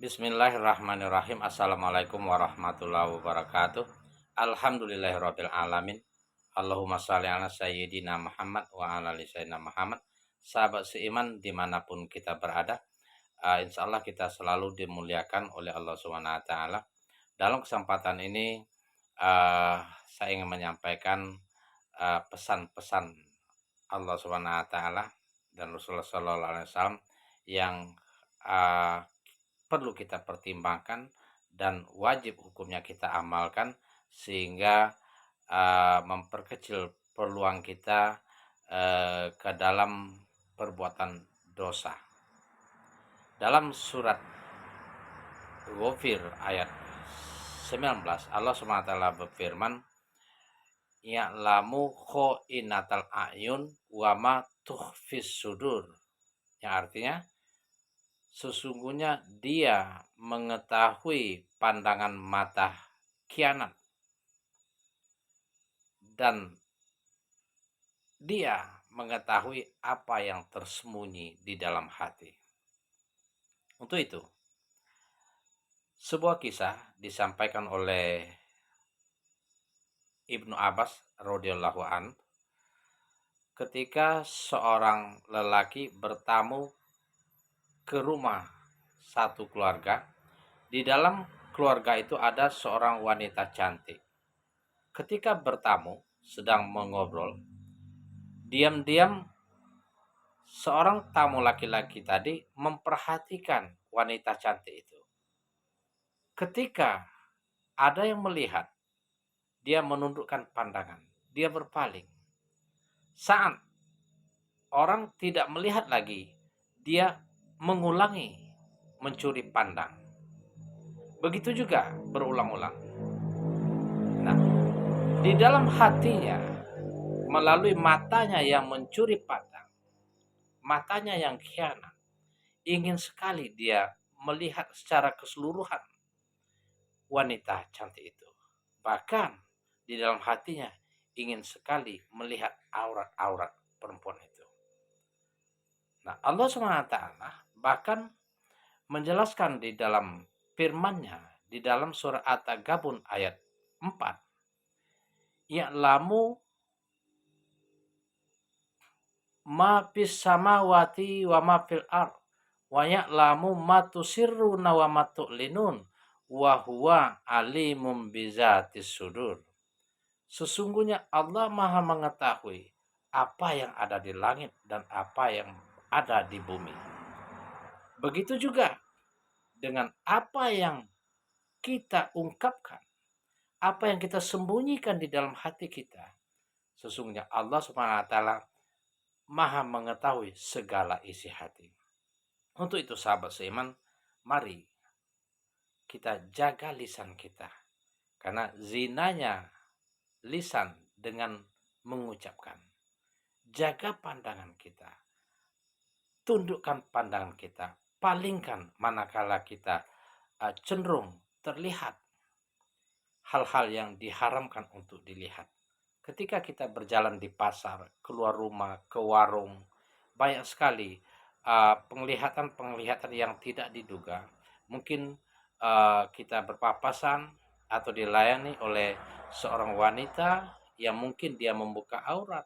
Bismillahirrahmanirrahim. Assalamualaikum warahmatullahi wabarakatuh. Alhamdulillahirabbil alamin. Allahumma shalli ala sayyidina Muhammad wa ala ali sayyidina Muhammad. Sahabat seiman dimanapun kita berada, insya Allah kita selalu dimuliakan oleh Allah Subhanahu wa taala. Dalam kesempatan ini saya ingin menyampaikan pesan-pesan Allah Subhanahu wa taala dan Rasulullah sallallahu alaihi wasallam yang uh, perlu kita pertimbangkan dan wajib hukumnya kita amalkan sehingga memperkecil peluang kita ke dalam perbuatan dosa. Dalam surat Ghafir ayat 19 Allah SWT berfirman, ya'lamu kha'inatal a'yun wa ma tukhfis sudur, yang artinya sesungguhnya dia mengetahui pandangan mata khianat dan dia mengetahui apa yang tersembunyi di dalam hati. Untuk itu, sebuah kisah disampaikan oleh Ibnu Abbas radhiyallahu an ketika seorang lelaki bertamu ke rumah satu keluarga. Di dalam keluarga itu ada seorang wanita cantik. Ketika bertamu sedang mengobrol, diam-diam seorang tamu laki-laki tadi memperhatikan wanita cantik itu. Ketika ada yang melihat, dia menundukkan pandangan, dia berpaling. Saat orang tidak melihat lagi, dia mengulangi mencuri pandang. Begitu juga berulang-ulang. Nah, di dalam hatinya, melalui matanya yang mencuri pandang, matanya yang khianat, ingin sekali dia melihat secara keseluruhan wanita cantik itu. Bahkan di dalam hatinya ingin sekali melihat aurat-aurat perempuan itu. Nah, Allah SWT bahkan menjelaskan di dalam firman-Nya di dalam surah At-Tagabun ayat 4, ya'lamu ma fis samawati wa ma fil ard wa ya'lamu ma tusirruna wa ma tu'linun wa huwa alimum bizatis sudur. Sesungguhnya Allah Maha mengetahui apa yang ada di langit dan apa yang ada di bumi. Begitu juga dengan apa yang kita ungkapkan, apa yang kita sembunyikan di dalam hati kita. Sesungguhnya Allah Subhanahu wa taala Maha mengetahui segala isi hati. Untuk itu sahabat seiman, mari kita jaga lisan kita. Karena zinanya lisan dengan mengucapkan. Jaga pandangan kita. Tundukkan pandangan kita. Palingkan manakala kita cenderung terlihat hal-hal yang diharamkan untuk dilihat. Ketika kita berjalan di pasar, keluar rumah, ke warung, banyak sekali penglihatan-penglihatan yang tidak diduga. Mungkin kita berpapasan atau dilayani oleh seorang wanita yang mungkin dia membuka aurat,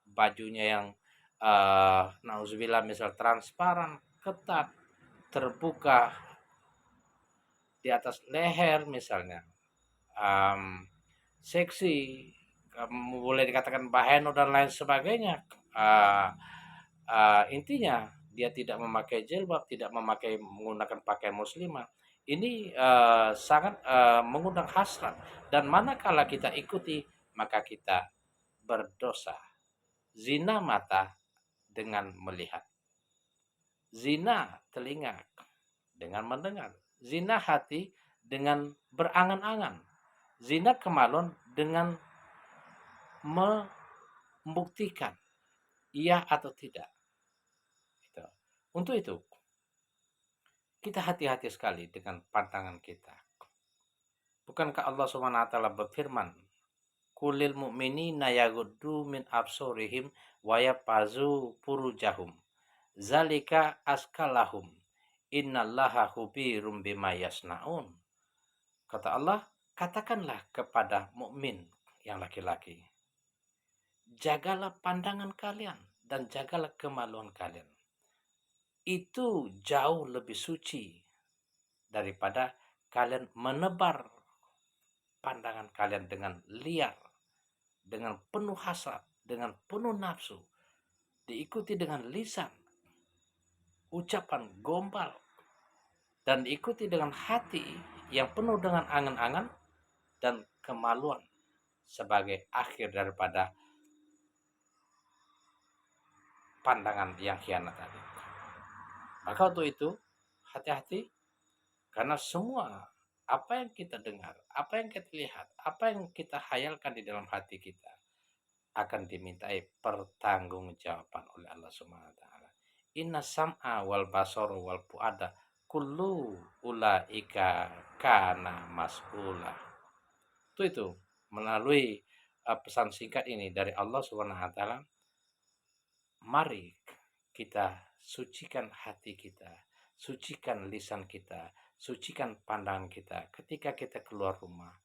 bajunya yang nauzubillah misal transparan, ketat, terbuka di atas leher misalnya, seksi, boleh dikatakan baheno dan lain sebagainya. Intinya dia tidak memakai jilbab, tidak menggunakan pakaian muslimah. Ini sangat mengundang hasrat, dan manakala kita ikuti maka kita berdosa. Zina mata dengan melihat, zina telinga dengan mendengar, zina hati dengan berangan-angan, zina kemaluan dengan membuktikan iya atau tidak. Untuk itu kita hati-hati sekali dengan pandangan kita. Bukankah Allah SWT berfirman, kulil mu'minina yaghuddu min absarihim wa yafazu furujahum zalika askalahum Innallaha khabirum bima yasnaun. Kata Allah, katakanlah kepada mukmin yang laki-laki, jagalah pandangan kalian dan jagalah kemaluan kalian. Itu jauh lebih suci daripada kalian menebar pandangan kalian dengan liar, dengan penuh hasad, dengan penuh nafsu, diikuti dengan lisan, ucapan gombal, dan diikuti dengan hati yang penuh dengan angan-angan dan kemaluan sebagai akhir daripada pandangan yang khianat tadi. Maka untuk itu, hati-hati, karena semua apa yang kita dengar, apa yang kita lihat, apa yang kita hayalkan di dalam hati kita akan dimintai pertanggungjawaban oleh Allah Subhanahu wa taala. Inna sam'a wal basara wal fuada kullu ulaika kana mas'ula. Itu melalui pesan singkat ini dari Allah Subhanahu wa taala, mari kita sucikan hati kita, sucikan lisan kita, sucikan pandangan kita ketika kita keluar rumah,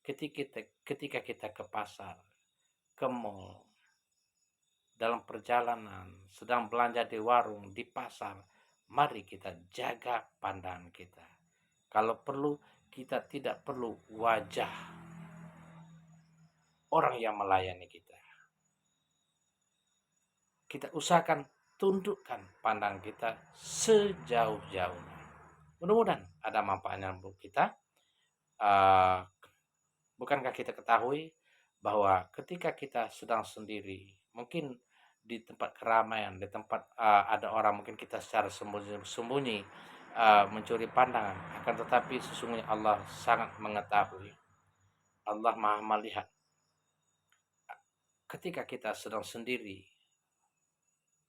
ketika kita ke pasar, ke mall, dalam perjalanan, sedang belanja di warung, di pasar. Mari kita jaga pandangan kita. Kalau perlu, kita tidak perlu wajah orang yang melayani kita. Kita usahakan tundukkan pandangan kita sejauh-jauhnya. Mudah-mudahan ada manfaatnya untuk kita. Bukankah kita ketahui bahwa ketika kita sedang sendiri, mungkin di tempat keramaian, di tempat ada orang, mungkin kita secara sembunyi-sembunyi mencuri pandangan, akan tetapi sesungguhnya Allah sangat mengetahui. Allah Maha melihat. Ketika kita sedang sendiri,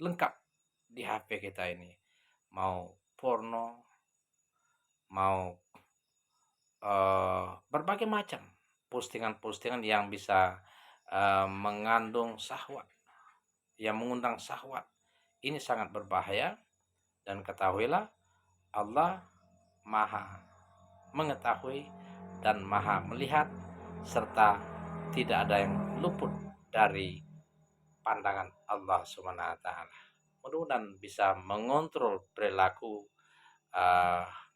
lengkap di HP kita ini, mau porno, mau berbagai macam postingan-postingan yang bisa mengandung syahwat, yang mengundang syahwat. Ini sangat berbahaya, dan ketahuilah Allah Maha mengetahui dan Maha melihat, serta tidak ada yang luput dari pandangan Allah Subhanahu wa taala. Mudah-mudahan bisa mengontrol perilaku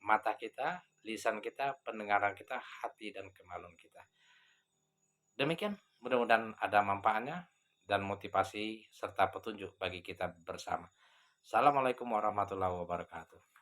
mata kita, lisan kita, pendengaran kita, hati dan kemaluan kita. Demikian, mudah-mudahan ada manfaatnya dan motivasi serta petunjuk bagi kita bersama. Assalamualaikum warahmatullahi wabarakatuh.